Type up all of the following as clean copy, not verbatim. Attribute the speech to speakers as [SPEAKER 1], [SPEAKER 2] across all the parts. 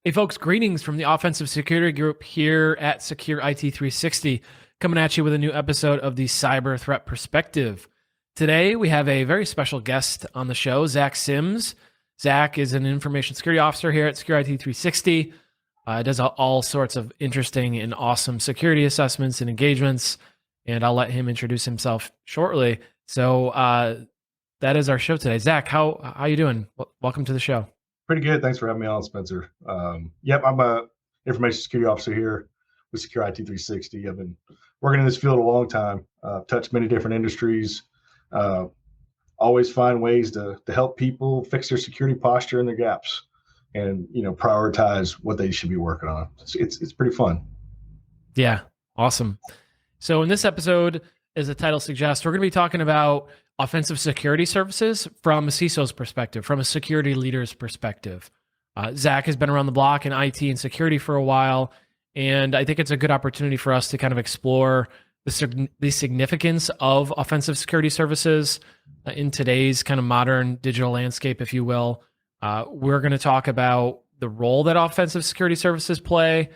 [SPEAKER 1] Hey folks, greetings from the Offensive Security Group here at Secure IT 360, coming at you with a new episode of the Cyber Threat Perspective. Today we have a very special guest on the show, Zach Sims. Zach is an information security officer here at Secure IT 360. Does all sorts of interesting and awesome security assessments and engagements, and I'll let him introduce himself shortly. So that is our show today. Zach, how you doing? Welcome to the show.
[SPEAKER 2] Pretty good. Thanks for having me on, Spencer. Yep, I'm a information security officer here with Secure IT 360. I've been working in this field a long time. Touched many different industries. Always find ways to help people fix their security posture and their gaps, and prioritize what they should be working on. It's pretty fun.
[SPEAKER 1] Yeah, awesome. So in this episode, as the title suggests, we're going to be talking about offensive security services from a CISO's perspective, from a security leader's perspective. Zach has been around the block in IT and security for a while, and I think it's a good opportunity for us to kind of explore the significance of offensive security services in today's kind of modern digital landscape, if you will. We're going to talk about the role that offensive security services play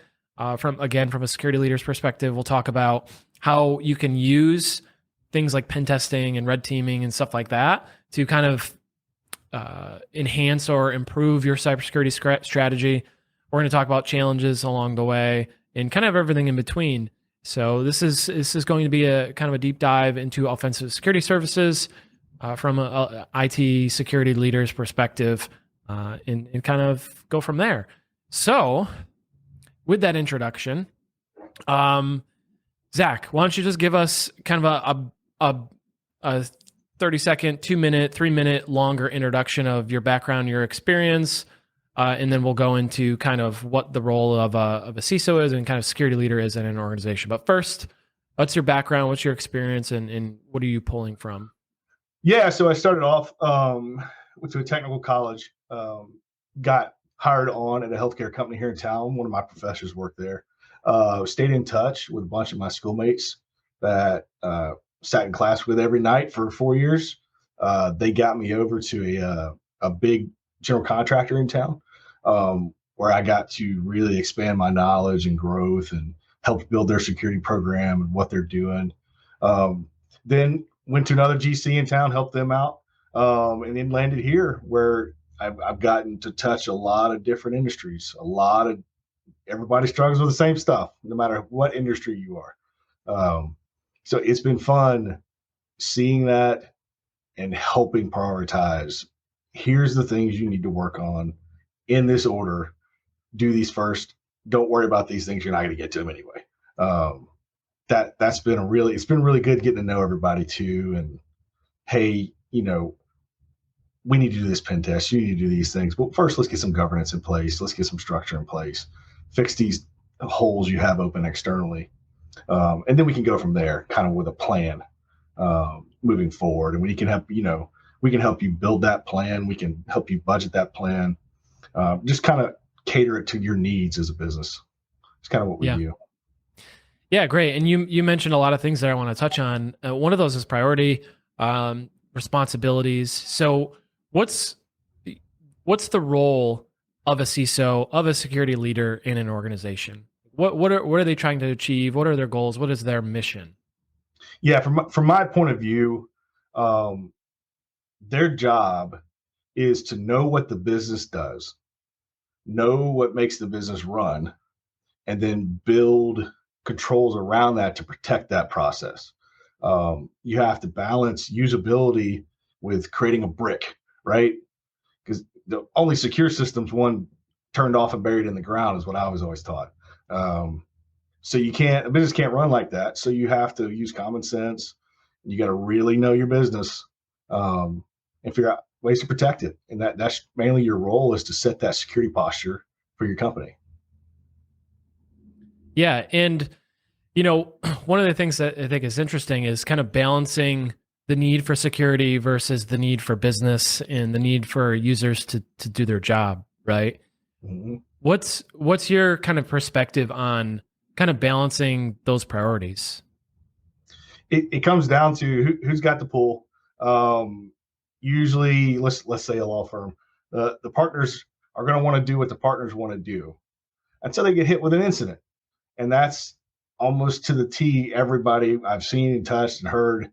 [SPEAKER 1] from a security leader's perspective. We'll talk about how you can use things like pen testing and red teaming and stuff like that to kind of enhance or improve your cybersecurity strategy. We're going to talk about challenges along the way and kind of everything in between. So this is going to be a kind of a deep dive into offensive security services from a IT security leader's perspective, and kind of go from there. So with that introduction, Zach, why don't you just give us kind of a 30-second, 2-minute, 3-minute longer introduction of your background, your experience, and then we'll go into kind of what the role of a CISO is and kind of security leader is in an organization. But first, what's your background? What's your experience, and what are you pulling from?
[SPEAKER 2] Yeah, so I started off went to a technical college, got hired on at a healthcare company here in town. One of my professors worked there. Stayed in touch with a bunch of my schoolmates that sat in class with every night for 4 years. They got me over to a big general contractor in town, where I got to really expand my knowledge and growth and help build their security program and what they're doing. Then went to another GC in town, helped them out, and then landed here where I've gotten to touch a lot of different industries. Everybody struggles with the same stuff, no matter what industry you are. So it's been fun seeing that and helping prioritize. Here's the things you need to work on in this order. Do these first. Don't worry about these things. You're not going to get to them anyway. It's been really good getting to know everybody too. And hey, we need to do this pen test. You need to do these things. But first, let's get some governance in place. Let's get some structure in place. Fix these holes you have open externally. And then we can go from there kind of with a plan moving forward. And we can help you build that plan. We can help you budget that plan. Just kind of cater it to your needs as a business. It's kind of what we do.
[SPEAKER 1] Yeah, great. And you mentioned a lot of things that I want to touch on. One of those is priority, responsibilities. So what's the role of a CISO, of a security leader in an organization? What are they trying to achieve? What are their goals? What is their mission?
[SPEAKER 2] Yeah, from my point of view, their job is to know what the business does, know what makes the business run, and then build controls around that to protect that process. You have to balance usability with creating a brick, right? Because the only secure systems one turned off and buried in the ground is what I was always taught. So a business can't run like that. So you have to use common sense. You got to really know your business, and figure out ways to protect it. And that's mainly your role, is to set that security posture for your company.
[SPEAKER 1] Yeah. And, one of the things that I think is interesting is kind of balancing the need for security versus the need for business and the need for users to do their job, right?
[SPEAKER 2] Mm-hmm.
[SPEAKER 1] What's your kind of perspective on kind of balancing those priorities?
[SPEAKER 2] It comes down to who's got the pull. Usually, let's say a law firm. The partners are going to want to do what the partners want to do until they get hit with an incident. And that's almost to the T. Everybody I've seen and touched and heard,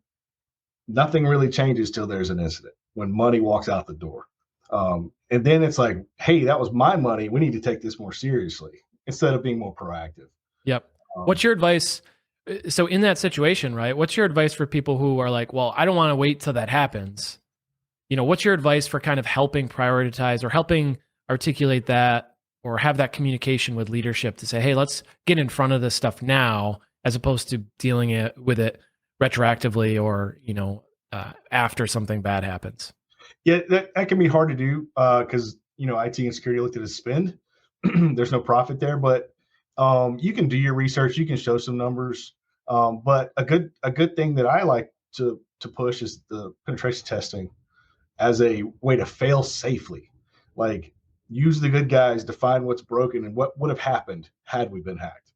[SPEAKER 2] nothing really changes till there's an incident when money walks out the door. And then it's like, hey, that was my money. We need to take this more seriously instead of being more proactive.
[SPEAKER 1] Yep. What's your advice? So in that situation, right? What's your advice for people who are like, well, I don't want to wait till that happens? What's your advice for kind of helping prioritize or helping articulate that or have that communication with leadership to say, hey, let's get in front of this stuff now, as opposed to dealing with it retroactively or, after something bad happens?
[SPEAKER 2] Yeah, that can be hard to do because, IT and security looked at a spend. There's no profit there, but you can do your research. You can show some numbers. But a good thing that I like to push is the penetration testing as a way to fail safely. Like, use the good guys to find what's broken and what would have happened had we been hacked.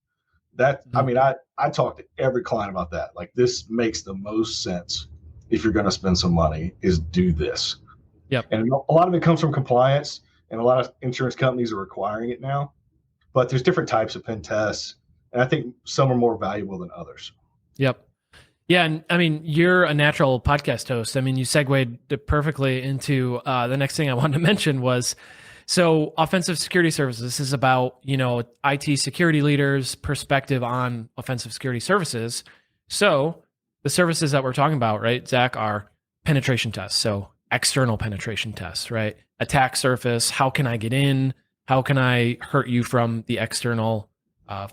[SPEAKER 2] I mean, I talk to every client about that. Like, this makes the most sense if you're going to spend some money, is do this.
[SPEAKER 1] Yep.
[SPEAKER 2] And a lot of it comes from compliance, and a lot of insurance companies are requiring it now. But there's different types of pen tests, and I think some are more valuable than others.
[SPEAKER 1] Yep. Yeah, and I mean, you're a natural podcast host. I mean, you segued perfectly into the next thing I wanted to mention was, so offensive security services. This is about, IT security leaders' perspective on offensive security services. So the services that we're talking about, right, Zach, are penetration tests. So external penetration tests, right? Attack surface. How can I get in? How can I hurt you from the external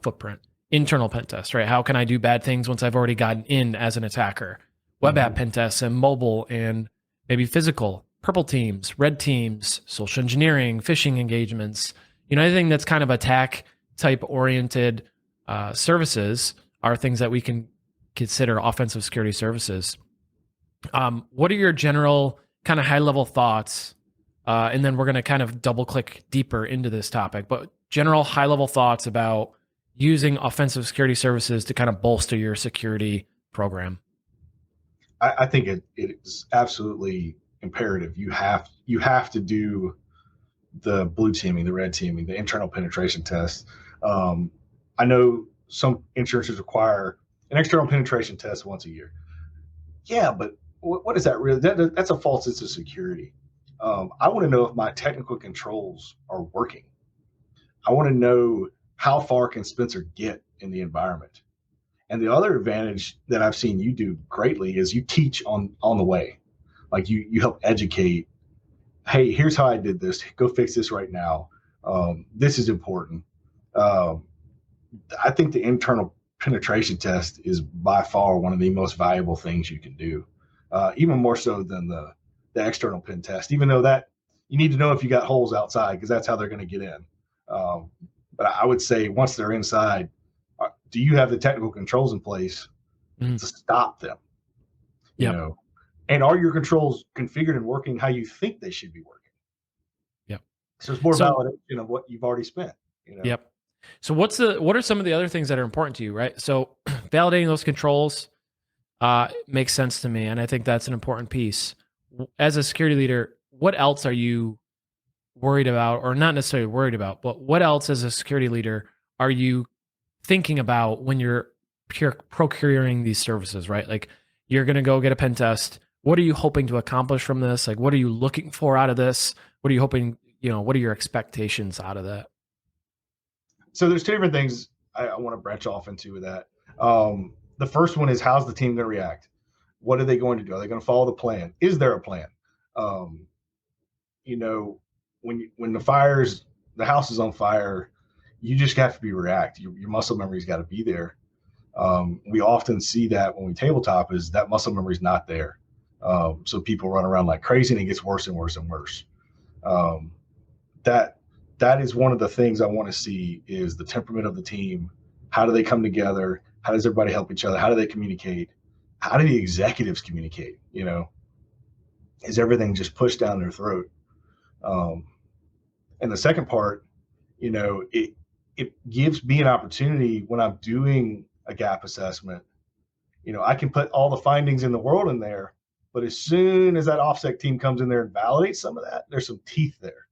[SPEAKER 1] footprint? Internal pen test, right? How can I do bad things once I've already gotten in as an attacker? Web app pen tests and mobile and maybe physical, purple teams, red teams, social engineering, phishing engagements, anything that's kind of attack type oriented services are things that we can consider offensive security services. What are your general kind of high level thoughts? And then we're going to kind of double click deeper into this topic, but general high level thoughts about using offensive security services to kind of bolster your security program.
[SPEAKER 2] I think it is absolutely imperative. You have to do the blue teaming, the red teaming, the internal penetration test. I know some insurances require an external penetration test once a year. Yeah, but what is that really? That's a false sense of security. I want to know if my technical controls are working. I want to know how far can Spencer get in the environment. And the other advantage that I've seen you do greatly is you teach on the way. Like, you help educate. Hey, here's how I did this. Go fix this right now. This is important. I think the internal penetration test is by far one of the most valuable things you can do, even more so than the external pen test, even though that you need to know if you got holes outside, because that's how they're going to get in. But I would say once they're inside, do you have the technical controls in place to stop them?
[SPEAKER 1] Yep.
[SPEAKER 2] And are your controls configured and working how you think they should be working?
[SPEAKER 1] Yep.
[SPEAKER 2] So it's more validation of what you've already spent.
[SPEAKER 1] Yep. So what are some of the other things that are important to you, right? So validating those controls makes sense to me, and I think that's an important piece. As a security leader, what else are you worried about, or not necessarily worried about, but what else as a security leader are you thinking about when you're procuring these services, right? Like, you're going to go get a pen test. What are you hoping to accomplish from this? Like, what are you looking for out of this? What are you hoping, what are your expectations out of that?
[SPEAKER 2] So there's two different things I want to branch off into with that. The first one is, how's the team going to react? What are they going to do? Are they going to follow the plan? Is there a plan? When the house is on fire, you just have to be react. Your muscle memory's got to be there. We often see that when we tabletop is that muscle memory's not there. So people run around like crazy, and it gets worse and worse and worse. That is one of the things I want to see, is the temperament of the team. How do they come together? How does everybody help each other? How do they communicate? How do the executives communicate? Is everything just pushed down their throat? And the second part, it gives me an opportunity when I'm doing a gap assessment. I can put all the findings in the world in there, but as soon as that OffSec team comes in there and validates some of that, there's some teeth there.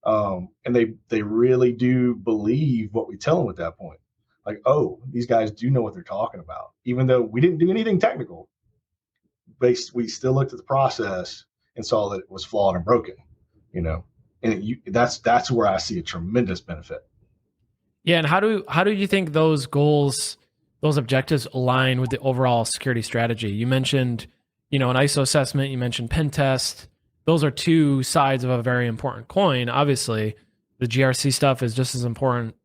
[SPEAKER 2] And they really do believe what we tell them at that point. Like, oh, these guys do know what they're talking about, even though we didn't do anything technical. We still looked at the process and saw that it was flawed and broken, you know. And that's where I see a tremendous benefit.
[SPEAKER 1] Yeah, and how do you think those goals, those objectives align with the overall security strategy? You mentioned, an ISO assessment, you mentioned pen test. Those are two sides of a very important coin. Obviously, the GRC stuff is just as important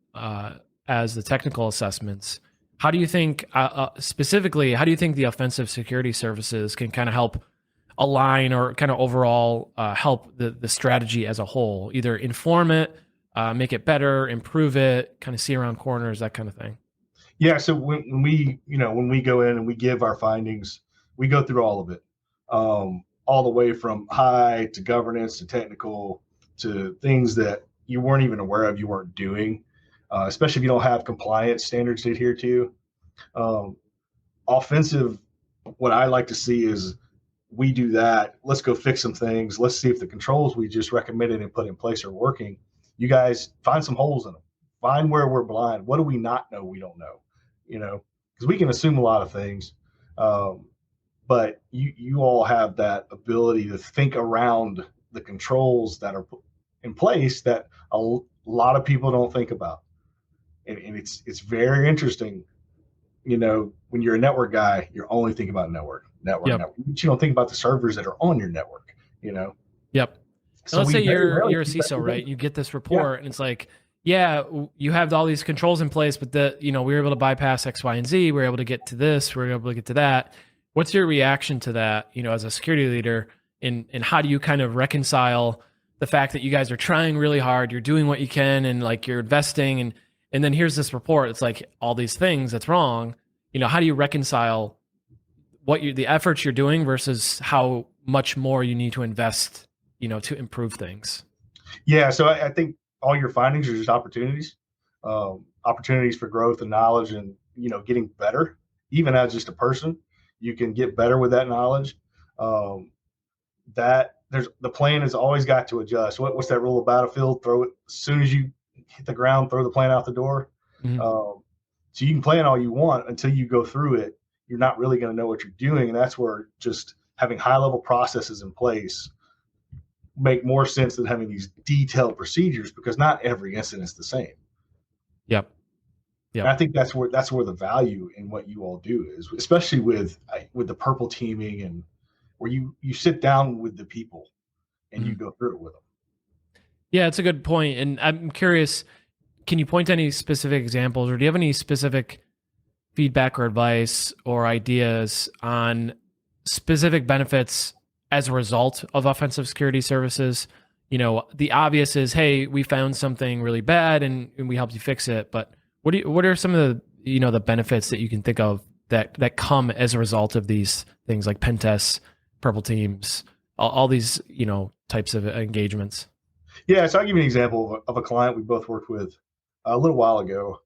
[SPEAKER 1] as the technical assessments. How do you think, specifically, how do you think the offensive security services can kind of help align or kind of overall help the strategy as a whole, either inform it, make it better, improve it, kind of see around corners, that kind of thing?
[SPEAKER 2] Yeah. So when we go in and we give our findings, we go through all of it, all the way from high to governance to technical to things that you weren't even aware of, you weren't doing, especially if you don't have compliance standards to adhere to. Offensive, what I like to see is we do that. Let's go fix some things. Let's see if the controls we just recommended and put in place are working. You guys find some holes in them. Find where we're blind. What do we not know? We don't know, because we can assume a lot of things. But you all have that ability to think around the controls that are in place that a lot of people don't think about. And it's very interesting. When you're a network guy, you're only thinking about network.
[SPEAKER 1] Yep.
[SPEAKER 2] But you don't think about the servers that are on your network.
[SPEAKER 1] Yep. So let's say you're a CISO, right? You get this report,
[SPEAKER 2] Yeah.
[SPEAKER 1] and it's like, yeah, you have all these controls in place, but we were able to bypass X, Y, and Z. We were able to get to this. We were able to get to that. What's your reaction to that? As a security leader, and how do you kind of reconcile the fact that you guys are trying really hard, you're doing what you can, and like you're investing, and then here's this report. It's like all these things that's wrong. How do you reconcile the efforts you're doing versus how much more you need to invest, to improve things?
[SPEAKER 2] Yeah. So I think all your findings are just opportunities, opportunities for growth and knowledge, and getting better. Even as just a person, you can get better with that knowledge. That the plan has always got to adjust. What's that rule of Battlefield? Throw it as soon as you hit the ground. Throw the plan out the door.
[SPEAKER 1] Mm-hmm.
[SPEAKER 2] So you can plan all you want until you go through it. You're not really going to know what you're doing, and that's where just having high-level processes in place make more sense than having these detailed procedures, because not every incident is the same.
[SPEAKER 1] Yep.
[SPEAKER 2] And I think that's where the value in what you all do is, especially with the purple teaming, and where you sit down with the people and you go through it with them.
[SPEAKER 1] Yeah, it's a good point. And I'm curious, can you point to any specific examples, or do you have any specific feedback or advice or ideas on specific benefits as a result of offensive security services? The obvious is, hey, we found something really bad and we helped you fix it. But what are some of the, the benefits that you can think of that come as a result of these things, like pen tests, purple teams, all these, types of engagements?
[SPEAKER 2] Yeah. So I'll give you an example of a client we both worked with a little while ago.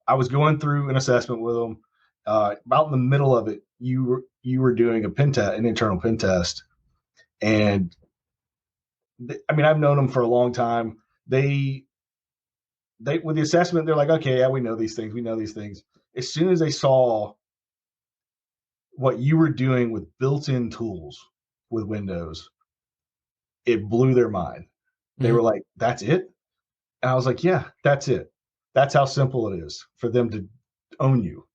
[SPEAKER 2] I was going through an assessment with them. About in the middle of it, you were doing an internal pen test, and I've known them for a long time. They with the assessment, they're like, okay, yeah, we know these things. As soon as they saw what you were doing with built-in tools with Windows, it blew their mind. They were like, that's it? And I was like, yeah, that's it. That's how simple it is for them to own you.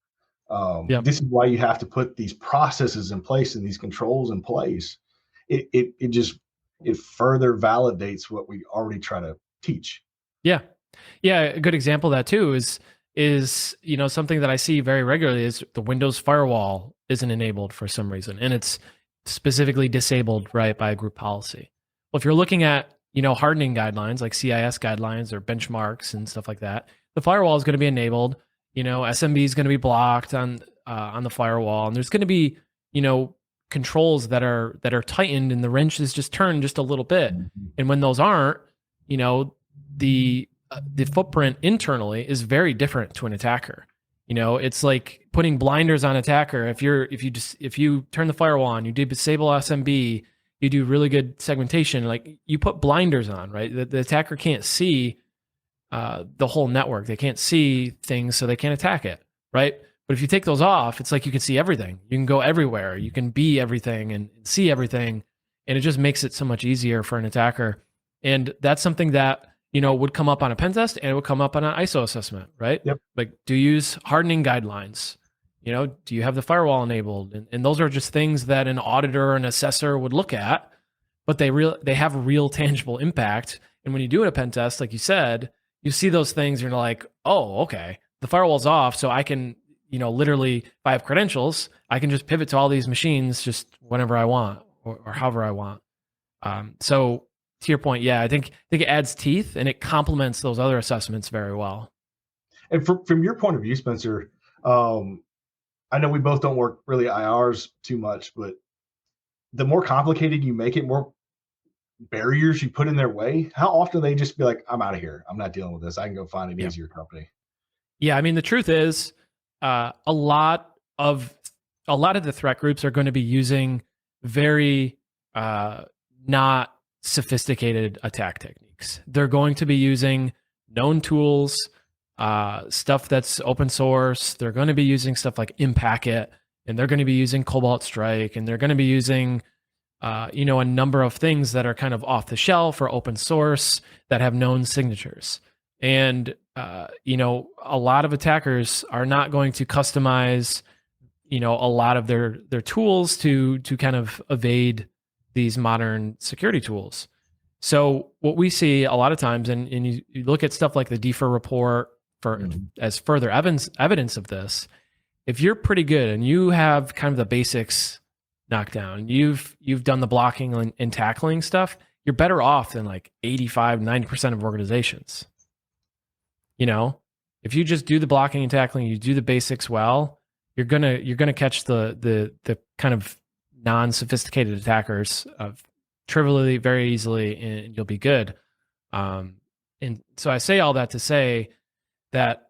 [SPEAKER 2] This is why you have to put these processes in place and these controls in place. It further validates what we already try to teach.
[SPEAKER 1] Yeah. A good example of that too is something that I see very regularly is the Windows firewall isn't enabled for some reason, and it's specifically disabled, right, by a group policy. Well, if you're looking at hardening guidelines like CIS guidelines or benchmarks and stuff like that, the firewall is going to be enabled. SMB is going to be blocked on the firewall, and there's going to be controls that are tightened, and the wrench is just turned just a little bit. And when those aren't, the footprint internally is very different to an attacker. It's like putting blinders on attacker. If you turn the firewall on, you disable SMB, you do really good segmentation, like you put blinders on, right? The attacker can't see the whole network. They can't see things, so they can't attack it, right? But if you take those off, it's like you can see everything. You can go everywhere. You can be everything and see everything. And it just makes it so much easier for an attacker. And that's something that, would come up on a pen test and it would come up on an ISO assessment, right?
[SPEAKER 2] Yep.
[SPEAKER 1] Like, do you use hardening guidelines? Do you have the firewall enabled? And those are just things that an auditor or an assessor would look at, but they have a real tangible impact. And when you do a pen test, like you said, you see those things and you're like, oh, okay, the firewall's off. So I can, literally, if I have credentials, I can just pivot to all these machines just whenever I want or however I want. So to your point, yeah, I think it adds teeth and it complements those other assessments very well.
[SPEAKER 2] And from your point of view, Spencer, I know we both don't work really IRs too much, but the more complicated you make it, more barriers you put in their way, how often they just be like, I'm out of here. I'm not dealing with this. I can go find an easier company.
[SPEAKER 1] Yeah. I mean, the truth is a lot of the threat groups are going to be using very not sophisticated attack techniques. They're going to be using known tools, stuff that's open source. They're going to be using stuff like Impacket, and they're going to be using Cobalt Strike, and they're going to be using a number of things that are kind of off the shelf or open source that have known signatures. And a lot of attackers are not going to customize a lot of their tools to kind of evade these modern security tools. So what we see a lot of times, and you look at stuff like the DEFR report as further evidence of this, if you're pretty good and you have kind of the basics knocked down, you've done the blocking and tackling stuff, you're better off than like 85, 90% of organizations. If you just do the blocking and tackling, you do the basics well, you're gonna catch the kind of non-sophisticated attackers trivially, very easily, and you'll be good. And so I say all that to say that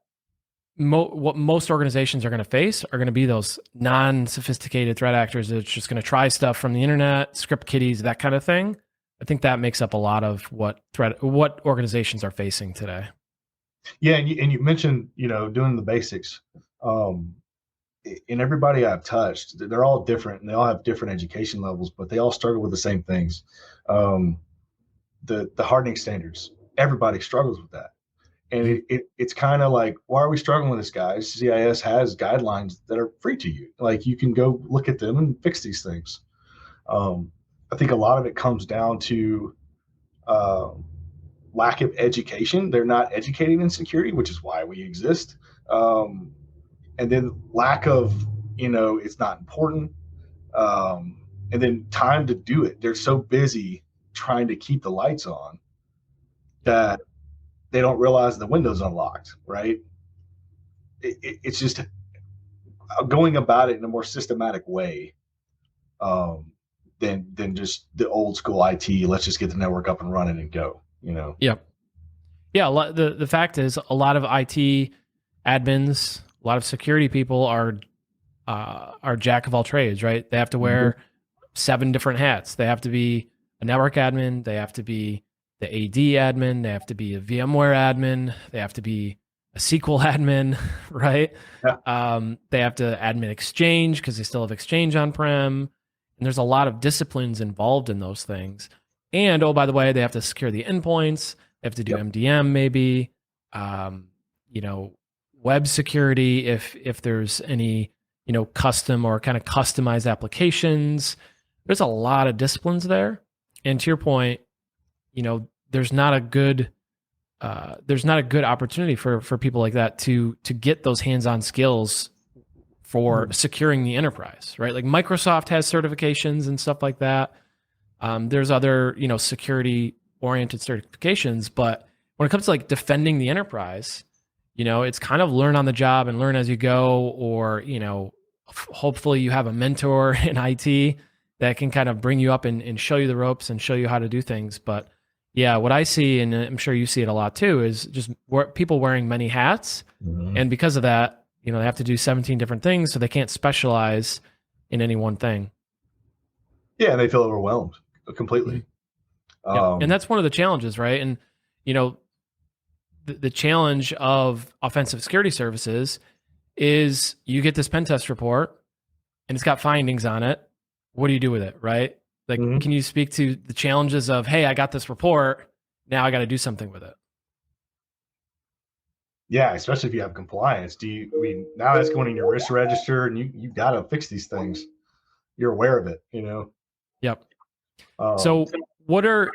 [SPEAKER 1] what most organizations are going to face are going to be those non-sophisticated threat actors that's just going to try stuff from the internet, script kiddies, that kind of thing. I think that makes up a lot of what organizations are facing today.
[SPEAKER 2] Yeah, and you mentioned doing the basics. And everybody I've touched, they're all different and they all have different education levels, but they all struggle with the same things. The hardening standards, everybody struggles with that. And it's kind of like, why are we struggling with this, guys? CIS has guidelines that are free to you. Like, you can go look at them and fix these things. I think a lot of it comes down to lack of education. They're not educated in security, which is why we exist. And then lack of, it's not important. And then time to do it. They're so busy trying to keep the lights on that they don't realize the window's unlocked, right? It's just going about it in a more systematic way than just the old school IT. Let's just get the network up and running and go,
[SPEAKER 1] Yep. Yeah. The fact is, a lot of IT admins, a lot of security people are jack of all trades, right? They have to wear 7 different hats. They have to be a network admin. They have to be the AD admin. They have to be a VMware admin. They have to be a SQL admin, right?
[SPEAKER 2] Yeah.
[SPEAKER 1] They have to admin Exchange because they still have Exchange on-prem. And there's a lot of disciplines involved in those things. And, oh, by the way, they have to secure the endpoints. They have to do MDM maybe, web security if there's any, custom or kind of customized applications. There's a lot of disciplines there. And to your point, there's not a good opportunity for people like that to get those hands-on skills for securing the enterprise, right? Like Microsoft has certifications and stuff like that. There's other, security oriented certifications, but when it comes to like defending the enterprise, it's kind of learn on the job and learn as you go, or, hopefully you have a mentor in IT that can kind of bring you up and show you the ropes and show you how to do things. But yeah, what I see, and I'm sure you see it a lot too, is just people wearing many hats. And because of that, they have to do 17 different things, so they can't specialize in any one thing.
[SPEAKER 2] Yeah, they feel overwhelmed. completely.
[SPEAKER 1] Yeah. And that's one of the challenges, right? And, you know, the challenge of offensive security services is you get this pen test report and it's got findings on it. What do you do with it, right? Like, can you speak to the challenges of, hey, I got this report, now I got to do something with it?
[SPEAKER 2] Yeah, especially if you have compliance. Now that's going in your risk register, and you got to fix these things. You're aware of it,
[SPEAKER 1] Yep. So what are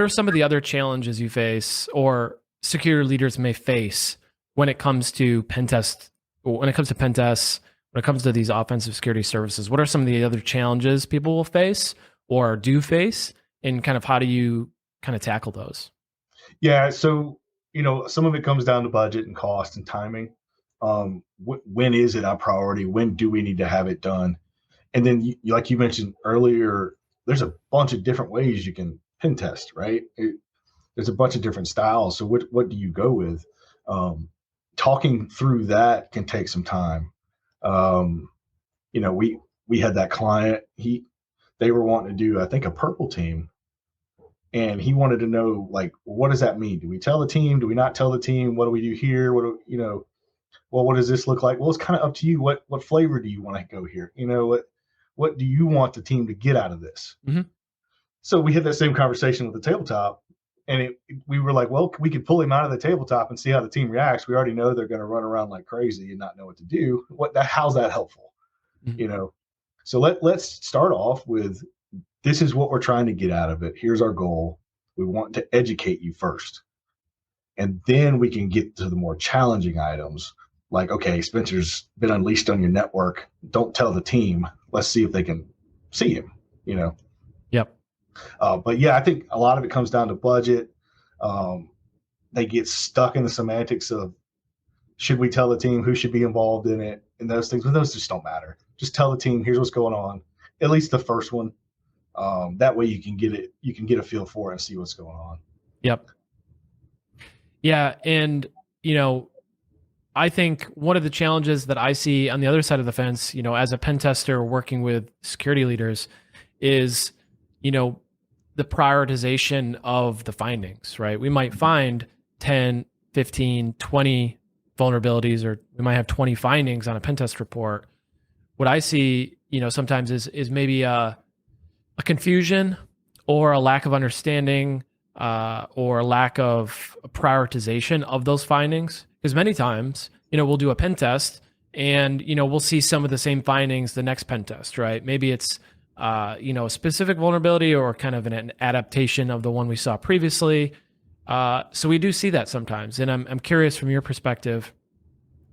[SPEAKER 1] some of the other challenges you face or security leaders may face when it comes to pen tests, when it comes to these offensive security services? What are some of the other challenges people will face or do face, and kind of how do you kind of tackle those?
[SPEAKER 2] Yeah, so some of it comes down to budget and cost and timing. When is it our priority? When do we need to have it done? And then, like you mentioned earlier, there's a bunch of different ways you can pen test, right? There's a bunch of different styles. So what do you go with? Talking through that can take some time. We had that client. They were wanting to do, I think, a purple team, and he wanted to know, like, what does that mean? Do we tell the team? Do we not tell the team? What do we do here? What does this look like? Well, it's kind of up to you. What flavor do you want to go here? What do you want the team to get out of this?
[SPEAKER 1] Mm-hmm.
[SPEAKER 2] So we had that same conversation with the tabletop, and we were like, well, we could pull him out of the tabletop and see how the team reacts. We already know they're going to run around like crazy and not know what to do. How's that helpful?
[SPEAKER 1] Mm-hmm.
[SPEAKER 2] So let's start off with, this is what we're trying to get out of it. Here's our goal. We want to educate you first. And then we can get to the more challenging items. Like, okay, Spencer's been unleashed on your network. Don't tell the team. Let's see if they can see him,
[SPEAKER 1] Yep.
[SPEAKER 2] But yeah, I think a lot of it comes down to budget. They get stuck in the semantics of, should we tell the team, who should be involved in it, and those things. But those just don't matter. Just tell the team, here's what's going on. At least the first one. That way you can get a feel for it and see what's going on.
[SPEAKER 1] Yep. Yeah. And, I think one of the challenges that I see on the other side of the fence, as a pen tester working with security leaders, is, the prioritization of the findings, right? We might find 10, 15, 20 vulnerabilities, or we might have 20 findings on a pen test report. What I see, sometimes is maybe a confusion or a lack of understanding or a lack of prioritization of those findings. Because many times, we'll do a pen test and, we'll see some of the same findings the next pen test, right? Maybe it's, a specific vulnerability or kind of an adaptation of the one we saw previously. So we do see that sometimes. And I'm curious from your perspective,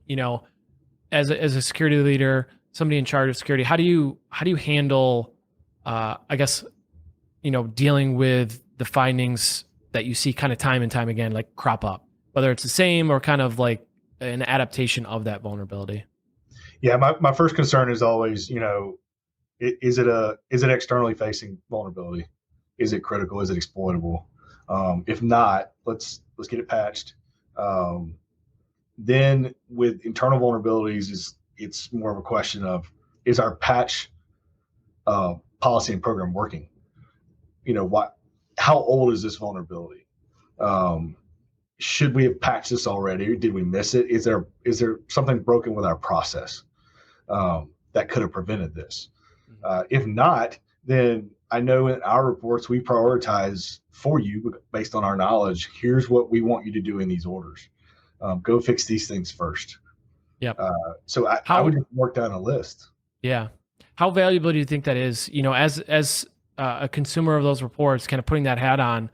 [SPEAKER 1] as a security leader, somebody in charge of security, how do you handle, dealing with the findings that you see kind of time and time again, like crop up, whether it's the same or kind of like an adaptation of that vulnerability?
[SPEAKER 2] Yeah, my first concern is always, is it externally facing vulnerability? Is it critical? Is it exploitable? If not, let's get it patched. Then with internal vulnerabilities, it's more of a question of, is our patch policy and program working? How old is this vulnerability? Should we have patched this already? Or did we miss it? Is there something broken with our process that could have prevented this? If not, then I know in our reports we prioritize for you based on our knowledge. Here's what we want you to do in these orders. Go fix these things first.
[SPEAKER 1] Yep.
[SPEAKER 2] So I would work down a list.
[SPEAKER 1] Yeah. How valuable do you think that is? As a consumer of those reports, kind of putting that hat on,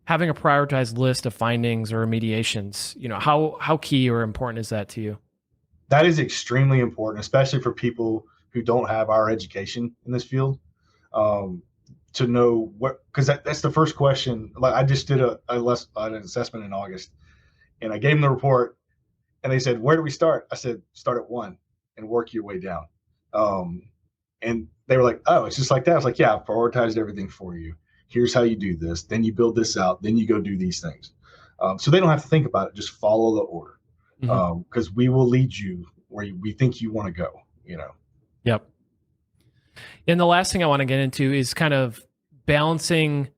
[SPEAKER 1] having a prioritized list of findings or remediations, how key or important is that to you?
[SPEAKER 2] That is extremely important, especially for people who don't have our education in this field, to know because that's the first question. Like, I just did an assessment in August, and I gave them the report, and they said, where do we start? I said, start at 1 and work your way down. And they were like, oh, it's just like that. I was like, yeah, I've prioritized everything for you. Here's how you do this. Then you build this out. Then you go do these things. So they don't have to think about it. Just follow the order, because we will lead you where we think you want to go.
[SPEAKER 1] Yep. And the last thing I want to get into is kind of balancing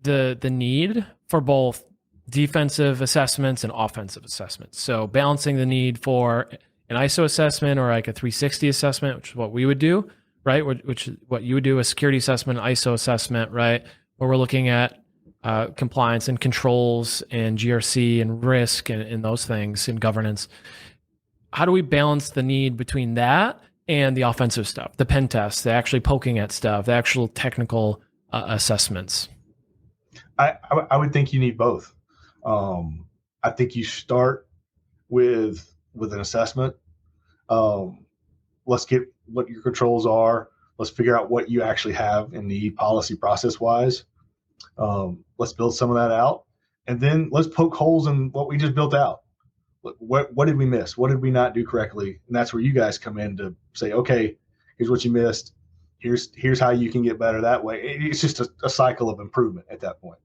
[SPEAKER 1] the need for both defensive assessments and offensive assessments. So balancing the need for an ISO assessment or like a 360 assessment, which is what we would do, right? Which is what you would do, a security assessment, ISO assessment, right? Where we're looking at compliance and controls and GRC and risk and those things and governance. How do we balance the need between that and the offensive stuff, the pen tests, the actually poking at stuff, the actual technical assessments?
[SPEAKER 2] I would think you need both. I think you start with an assessment. Let's get what your controls are. Let's figure out what you actually have and need policy process wise. Let's build some of that out, and then let's poke holes in what we just built out. What did we miss? What did we not do correctly? And that's where you guys come in to say, okay, here's what you missed. Here's how you can get better that way. It's just a cycle of improvement at that point.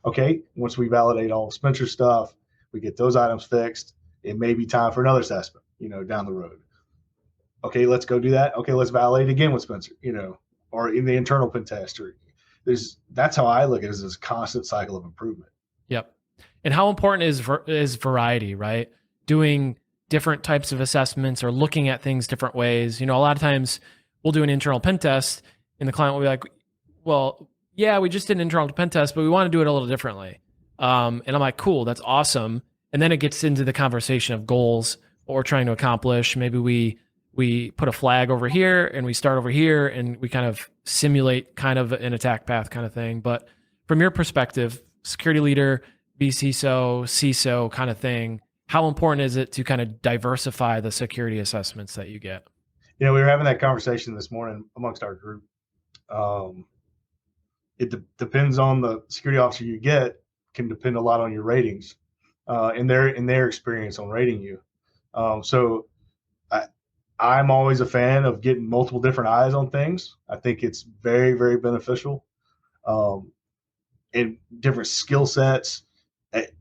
[SPEAKER 2] Okay, once we validate all of Spencer's stuff, we get those items fixed. It may be time for another assessment, down the road. Okay, let's go do that. Okay, let's validate again with Spencer, or in the internal pen test. That's how I look at it, as this constant cycle of improvement.
[SPEAKER 1] Yep. And how important is variety, right? Doing different types of assessments or looking at things different ways. A lot of times we'll do an internal pen test and the client will be like, well, yeah, we just did an internal pen test, but we want to do it a little differently. And I'm like, cool, that's awesome. And then it gets into the conversation of goals, what we're trying to accomplish. Maybe we put a flag over here and we start over here and we kind of simulate kind of an attack path kind of thing. But from your perspective, security leader, CISO kind of thing, how important is it to kind of diversify the security assessments that you get?
[SPEAKER 2] We were having that conversation this morning amongst our group. It depends on the security officer you get, can depend a lot on your ratings and their experience on rating you. So I'm always a fan of getting multiple different eyes on things. I think it's very, very beneficial. In different skill sets.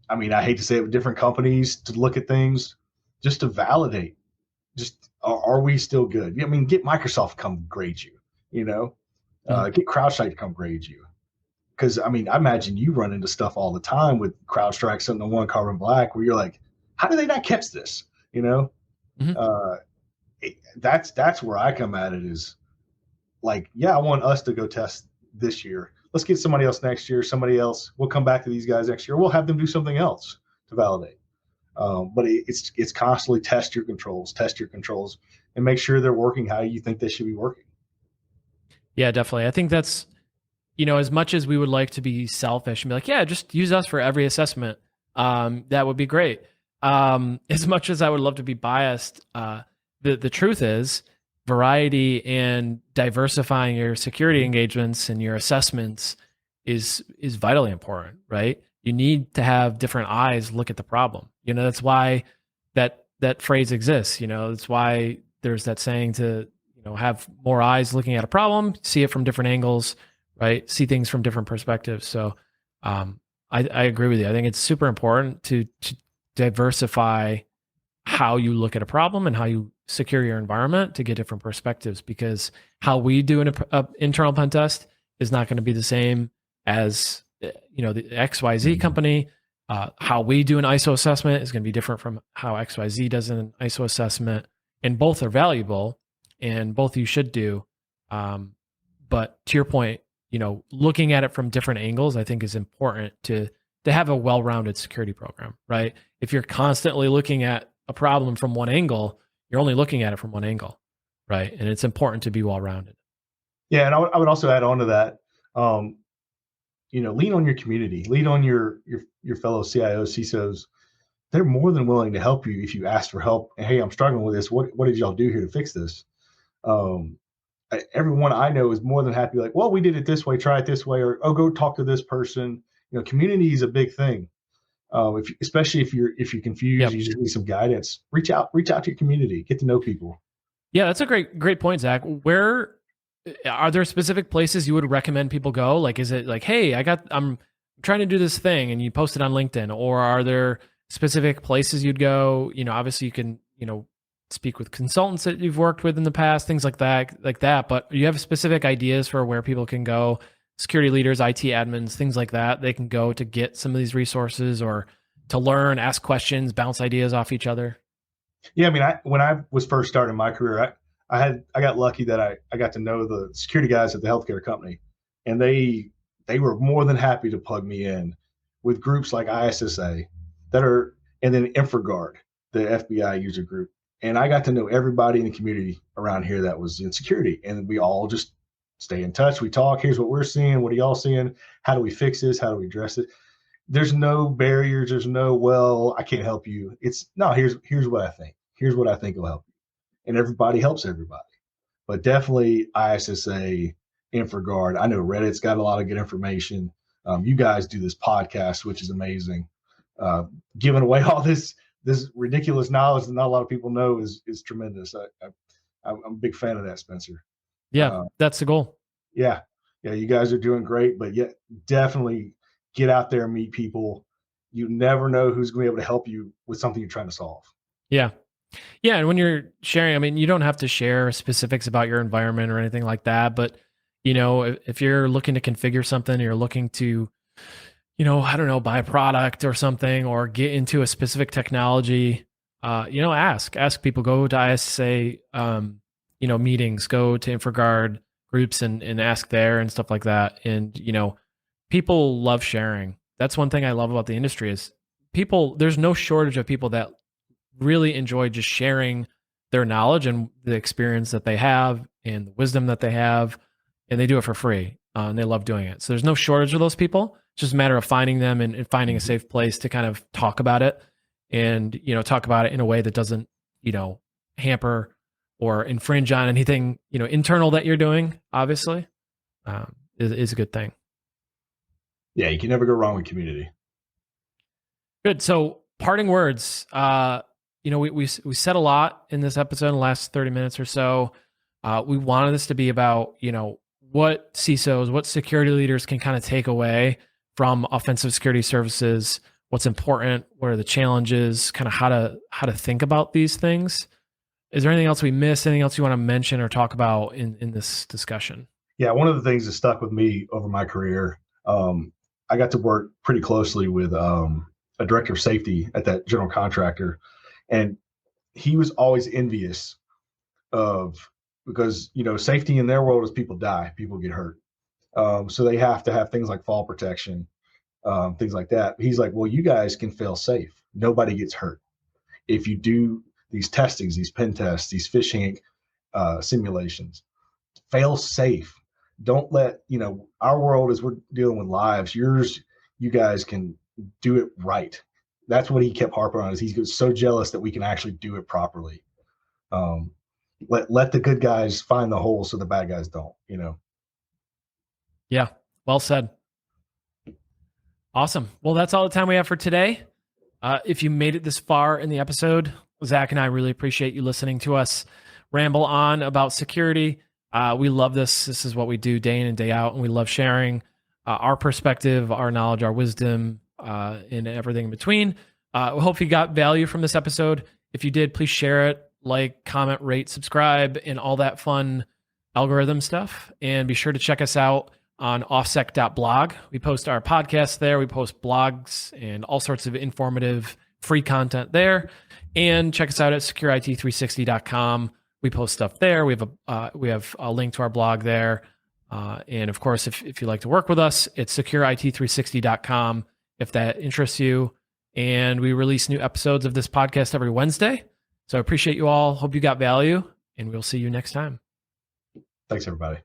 [SPEAKER 2] I hate to say it, with different companies to look at things, just to validate. Just are we still good? Get Microsoft to come grade you. Get CrowdStrike to come grade you. Because I imagine you run into stuff all the time with CrowdStrike 701 Carbon Black, where you're like, how do they not catch this? That's where I come at it, is like, yeah, I want us to go test this year. Let's get somebody else next year. Somebody else. We'll come back to these guys next year. We'll have them do something else to validate. But it's constantly test your controls, and make sure they're working how you think they should be working.
[SPEAKER 1] Yeah, definitely. I think that's, as much as we would like to be selfish and be like, yeah, just use us for every assessment, that would be great. As much as I would love to be biased, the truth is, variety and diversifying your security engagements and your assessments is vitally important, right? You need to have different eyes look at the problem. That's why that phrase exists. That's why there's that saying to, have more eyes looking at a problem, see it from different angles, right? See things from different perspectives. So I agree with you. I think it's super important to diversify how you look at a problem and how you secure your environment to get different perspectives, because how we do an internal pen test is not going to be the same as the XYZ company. How we do an ISO assessment is going to be different from how XYZ does an ISO assessment, and both are valuable and both you should do. But to your point, looking at it from different angles, I think is important to have a well-rounded security program, right? If you're constantly looking at a problem from one angle, you're only looking at it from one angle, right? And it's important to be well-rounded.
[SPEAKER 2] Yeah, and I would also add on to that, lean on your community, lean on your fellow CIOs, CISOs. They're more than willing to help you if you ask for help. Hey, I'm struggling with this. What did y'all do here to fix this? Everyone I know is more than happy. Like, well, we did it this way. Try it this way, or go talk to this person. Community is a big thing. Especially if you're confused, yep. You just need some guidance. Reach out to your community, get to know people.
[SPEAKER 1] Yeah, that's a great point, Zach. Where are there specific places you would recommend people go? Like, is it like, hey, I'm trying to do this thing, and you post it on LinkedIn, or are there specific places you'd go? Obviously you can, speak with consultants that you've worked with in the past, things like that. But you have specific ideas for where people can go security leaders, IT admins, things like that, they can go to get some of these resources or to learn, ask questions, bounce ideas off each other?
[SPEAKER 2] Yeah, I mean, when I was first starting my career, I got lucky that I got to know the security guys at the healthcare company, and they were more than happy to plug me in with groups like ISSA and then InfraGard, the FBI user group. And I got to know everybody in the community around here that was in security, and we all just stay in touch. We talk. Here's what we're seeing. What are y'all seeing? How do we fix this? How do we address it? There's no barriers. There's no, well, I can't help you. It's no, here's what I think. Here's what I think will help you. And everybody helps everybody. But definitely ISSA, InfraGard. I know Reddit's got a lot of good information. You guys do this podcast, which is amazing. Giving away all this ridiculous knowledge that not a lot of people know is tremendous. I'm a big fan of that, Spencer.
[SPEAKER 1] Yeah, that's the goal.
[SPEAKER 2] Yeah, you guys are doing great, but yet definitely get out there and meet people. You never know who's going to be able to help you with something you're trying to solve.
[SPEAKER 1] Yeah. Yeah. And when you're sharing, I mean, you don't have to share specifics about your environment or anything like that. But, if you're looking to configure something, you're looking to, I don't know, buy a product or something, or get into a specific technology, ask people, go to ISA, meetings, go to InfraGard groups and ask there and stuff like that. And, people love sharing. That's one thing I love about the industry is there's no shortage of people that really enjoy just sharing their knowledge and the experience that they have and the wisdom that they have, and they do it for free, and they love doing it. So there's no shortage of those people. It's just a matter of finding them and finding a safe place to kind of talk about it, and talk about it in a way that doesn't hamper or infringe on anything internal that you're doing. Obviously, is a good thing.
[SPEAKER 2] Yeah, you can never go wrong with community.
[SPEAKER 1] Good. So parting words. We said a lot in this episode in the last 30 minutes or so. We wanted this to be about, what CISOs, what security leaders can kind of take away from offensive security services, what's important, what are the challenges, kind of how to think about these things. Is there anything else we missed? Anything else you want to mention or talk about in this discussion?
[SPEAKER 2] Yeah, one of the things that stuck with me over my career, I got to work pretty closely with a director of safety at that general contractor. And he was always envious because, safety in their world is people die, people get hurt. So they have to have things like fall protection, things like that. He's like, well, you guys can fail safe. Nobody gets hurt. If you do these testings, these pen tests, these phishing simulations, fail safe. Don't let, our world is we're dealing with lives. You guys can do it right. That's what he kept harping on. Is he's so jealous that we can actually do it properly. Let the good guys find the holes so the bad guys don't.
[SPEAKER 1] Yeah, well said. Awesome. Well, that's all the time we have for today. If you made it this far in the episode, Zach and I really appreciate you listening to us ramble on about security. We love this. This is what we do day in and day out, and we love sharing our perspective, our knowledge, our wisdom, and everything in between. We hope you got value from this episode. If you did, please share it, like, comment, rate, subscribe, and all that fun algorithm stuff. And be sure to check us out on offsec.blog. We post our podcasts there. We post blogs and all sorts of informative free content there. And check us out at securit360.com. We post stuff there. We have a link to our blog there. And of course, if you'd like to work with us, it's securit360.com if that interests you. And we release new episodes of this podcast every Wednesday. So I appreciate you all. Hope you got value, and we'll see you next time.
[SPEAKER 2] Thanks, everybody.